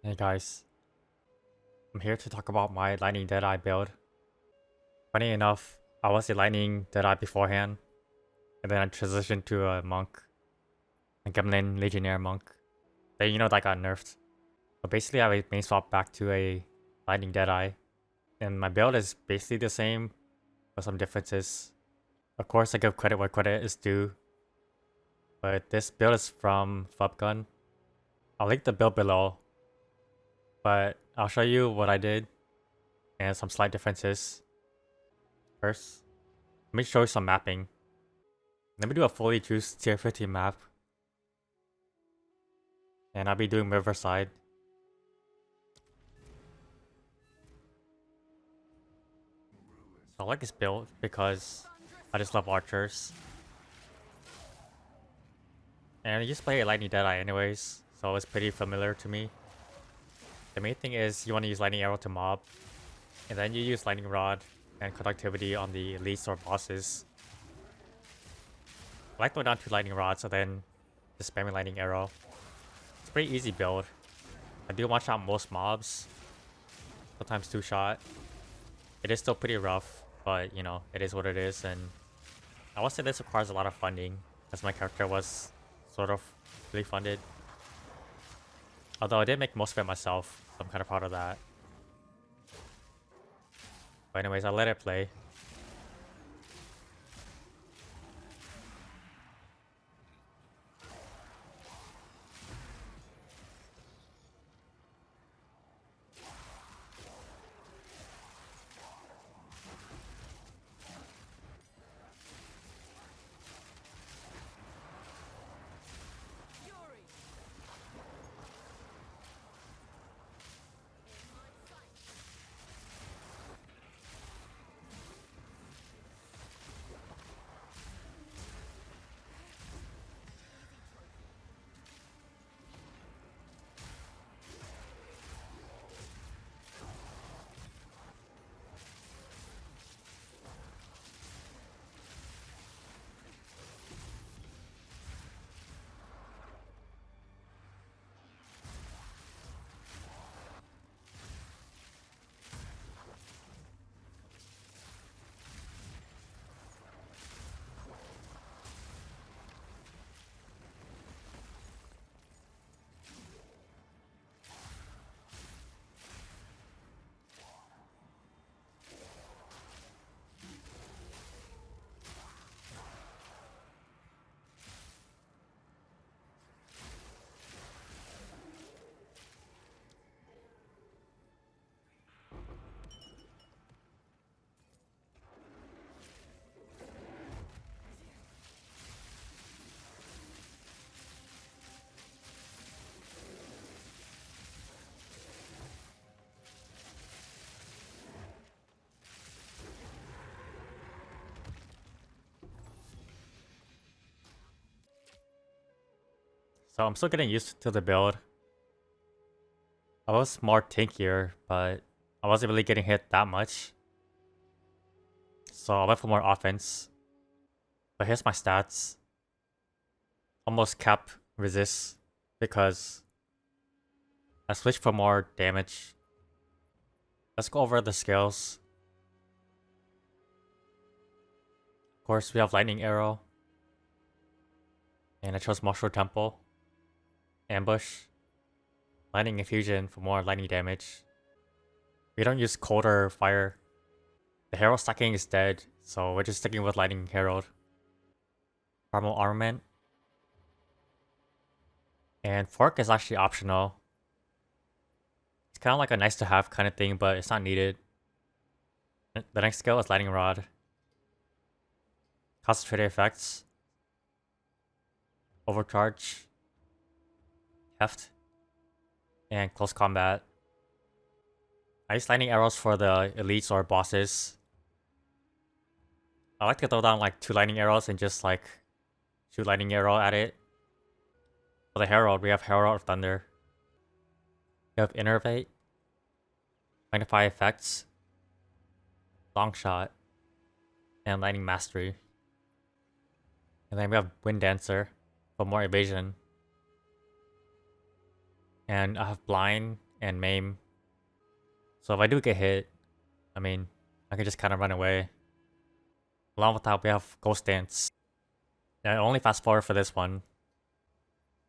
Hey guys, I'm here to talk about my Lightning Deadeye build. Funny enough, I was a Lightning Deadeye beforehand, and then I transitioned to a monk, a Gremlin Legionnaire monk. Then that got nerfed. But basically I main swap back to a Lightning Deadeye, and my build is basically the same, with some differences. Of course I give credit where credit is due, but this build is from fubgun. I'll link the build below, but I'll show you what I did and some slight differences. First, let me show you some mapping. Let me do a fully juiced tier 50 map. And I'll be doing Riverside. I like this build because I just love archers. And I just play a Lightning Deadeye anyways, so it's pretty familiar to me. The main thing is you want to use Lightning Arrow to mob, and then you use Lightning Rod and Conductivity on the elites or bosses. I like throwing down 2 Lightning Rods and then just spamming Lightning Arrow. It's a pretty easy build. I do one shot most mobs, sometimes 2 shot. It is still pretty rough, but it is what it is, and I would say this requires a lot of funding, as my character was sort of really funded. Although I did make most of it myself, so I'm kind of proud of that. But anyways, I'll let it play. So I'm still getting used to the build. I was more tankier, but I wasn't really getting hit that much. So I went for more offense. But here's my stats. Almost cap resist because I switched for more damage. Let's go over the skills. Of course, we have Lightning Arrow. And I chose Martial Temple. Ambush. Lightning Infusion for more lightning damage. We don't use cold or fire. The Herald stacking is dead, so we're just sticking with Lightning Herald. Primal Armament. And Fork is actually optional. It's kind of like a nice to have kind of thing, but it's not needed. The next skill is Lightning Rod. Concentrated effects. Overcharge. Heft. And close combat. I use lightning arrows for the elites or bosses. I like to throw down like 2 lightning arrows and just like shoot lightning arrow at it. For the Herald, we have Herald of Thunder. We have Innervate. Magnify Effects. Long Shot. And Lightning Mastery. And then we have Wind Dancer for more evasion. And I have Blind, and maim. So if I do get hit, I mean, I can just kind of run away. Along with that, we have Ghost Dance. And only fast forward for this one.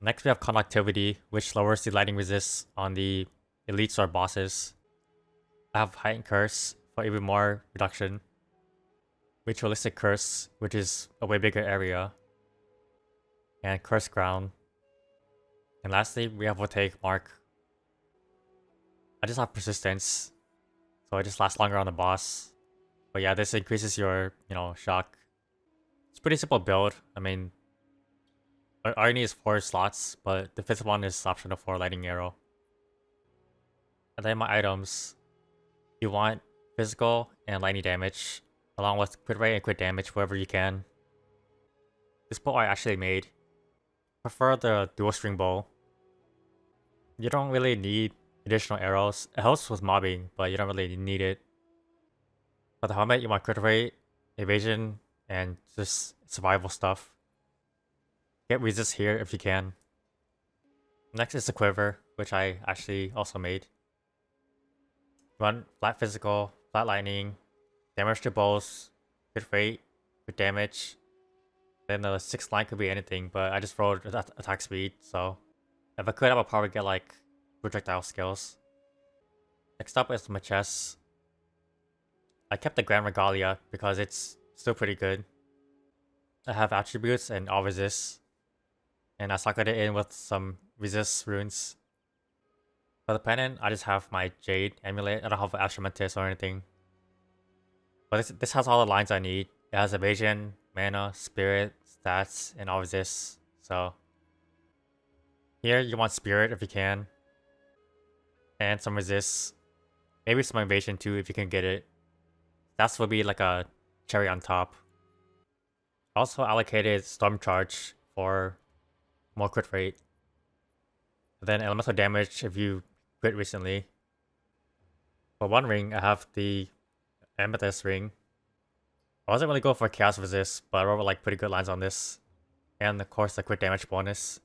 Next, we have Conductivity, which lowers the lightning resist on the elites or bosses. I have Heightened Curse for even more reduction. Ritualistic Curse, which is a way bigger area. And Curse Ground. And lastly, we have Voltaic Mark. I just have Persistence, so it just lasts longer on the boss. But yeah, this increases your, shock. It's a pretty simple build. I mean, all you need is 4 slots, but the 5th one is optional for Lightning Arrow. And then my items. You want physical and lightning damage, along with crit rate and crit damage wherever you can. This bow I actually made. Prefer the dual string bow. You don't really need additional arrows. It helps with mobbing, but you don't really need it. For the helmet, you want crit rate, evasion, and just survival stuff. Get resist here if you can. Next is the quiver, which I actually also made. Run flat physical, flat lightning, damage to bows, crit rate, crit damage. Then the 6th line could be anything, but I just rolled attack speed, so if I could, I would probably get like projectile skills. Next up is my chest. I kept the Grand Regalia because it's still pretty good. I have attributes and all resist, and I socketed it in with some resist runes. For the pendant, I just have my Jade amulet. I don't have Astromantis or anything. But this has all the lines I need. It has evasion, mana, spirit, stats, and all resist. So here you want spirit if you can. And some resist. Maybe some evasion too if you can get it. Stats will be like a cherry on top. Also allocated Storm Charge for more crit rate. Then elemental damage if you crit recently. For one ring, I have the Amethyst ring. I wasn't really going for Chaos Resist, but I wrote like pretty good lines on this. And of course the crit damage bonus.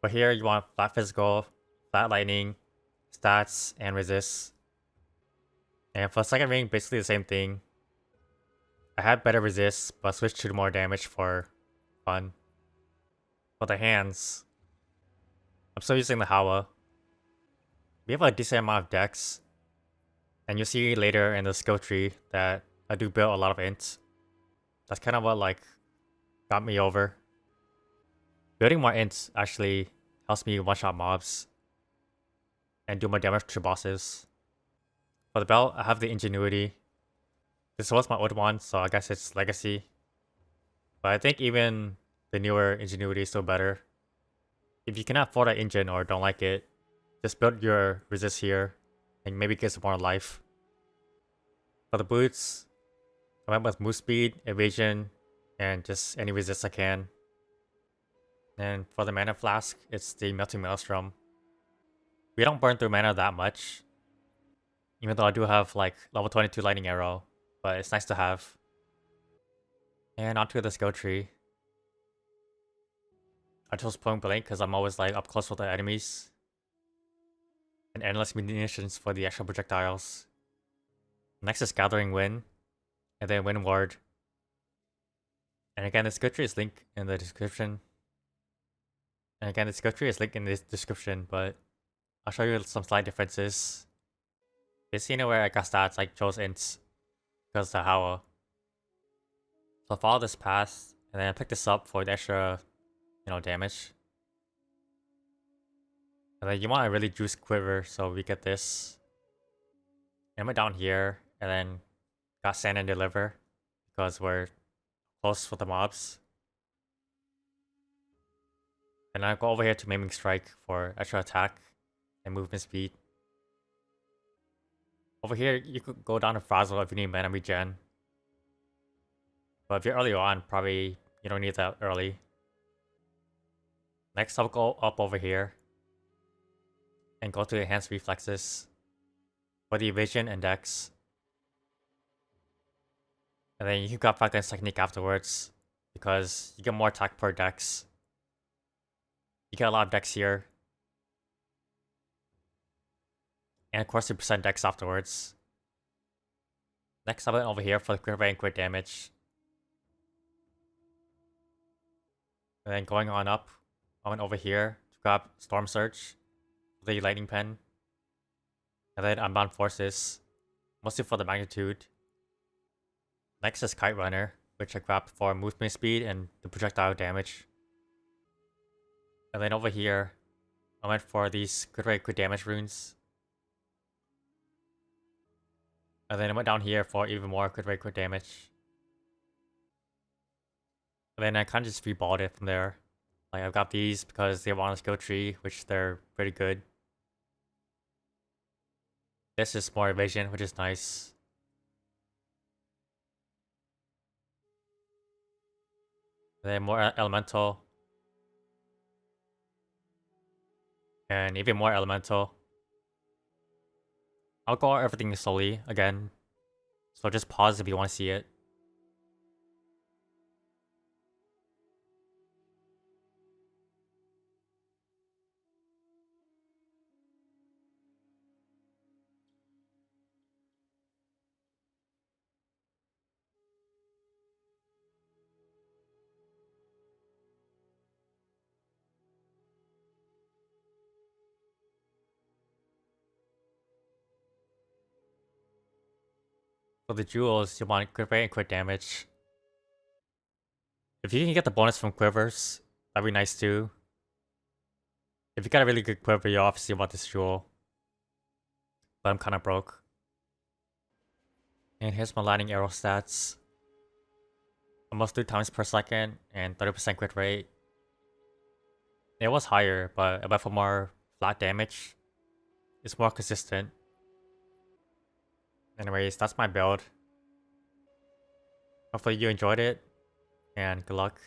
But here you want flat physical, flat lightning, stats, and resist. And for the second ring, basically the same thing. I had better resist, but switched to more damage for fun. For the hands, I'm still using the Hawa. We have a decent amount of decks. And you'll see later in the skill tree that I do build a lot of ints. That's kind of what like got me over. Building more ints actually helps me one-shot mobs and do more damage to bosses. For the belt, I have the Ingenuity. This was my old one, so I guess it's Legacy. But I think even the newer Ingenuity is still better. If you cannot afford that engine or don't like it, just build your resist here and maybe get some more life. For the boots, I went with move speed, evasion, and just any resist I can. And for the mana flask, it's the Melting Maelstrom. We don't burn through mana that much, even though I do have like level 22 Lightning Arrow, but it's nice to have. And onto the skill tree. I chose Point Blank because I'm always like up close with the enemies. And endless munitions for the extra projectiles. Next is Gathering Wind, and then Wind Ward. And again, the skill tree is linked in the description. And again, the skill tree is linked in the description, but I'll show you some slight differences. This where I got stats, I chose ints because the Hawa. So I follow this path, and then I pick this up for the extra, damage. And then you want a really juice quiver, so we get this. And I went down here, and then got Sand and Deliver because we're close with the mobs. And I go over here to Maiming Strike for extra attack and movement speed. Over here, you could go down to Frazzle if you need mana regen. But if you're early on, probably you don't need that early. Next, I'll go up over here and go to Enhanced Reflexes for the Evasion and Dex. And then you can grab Falcon's Technique afterwards because you get more attack per Dex. You get a lot of Dex here. And of course 2% dex afterwards. Next I went over here for the crit rate and crit damage. And then going on up, I went over here to grab Storm Surge, the Lightning Pen. And then Unbound Forces, mostly for the magnitude. Next is Kite Runner, which I grabbed for movement speed and the projectile damage. And then over here, I went for these crit rate, crit damage runes. And then I went down here for even more crit rate, crit damage. And then I kind of just reballed it from there. Like I've got these because they were on a skill tree, which they're pretty good. This is more evasion, which is nice. And then more elemental. And even more elemental. I'll go over everything slowly again. So just pause if you want to see it. So the jewels, you want crit rate and crit damage. If you can get the bonus from quivers, that'd be nice too. If you got a really good quiver, you obviously want this jewel. But I'm kind of broke. And here's my lightning arrow stats. Almost 3 times per second and 30% crit rate. It was higher, but I went for more flat damage. It's more consistent. Anyways, that's my build. Hopefully you enjoyed it, and good luck.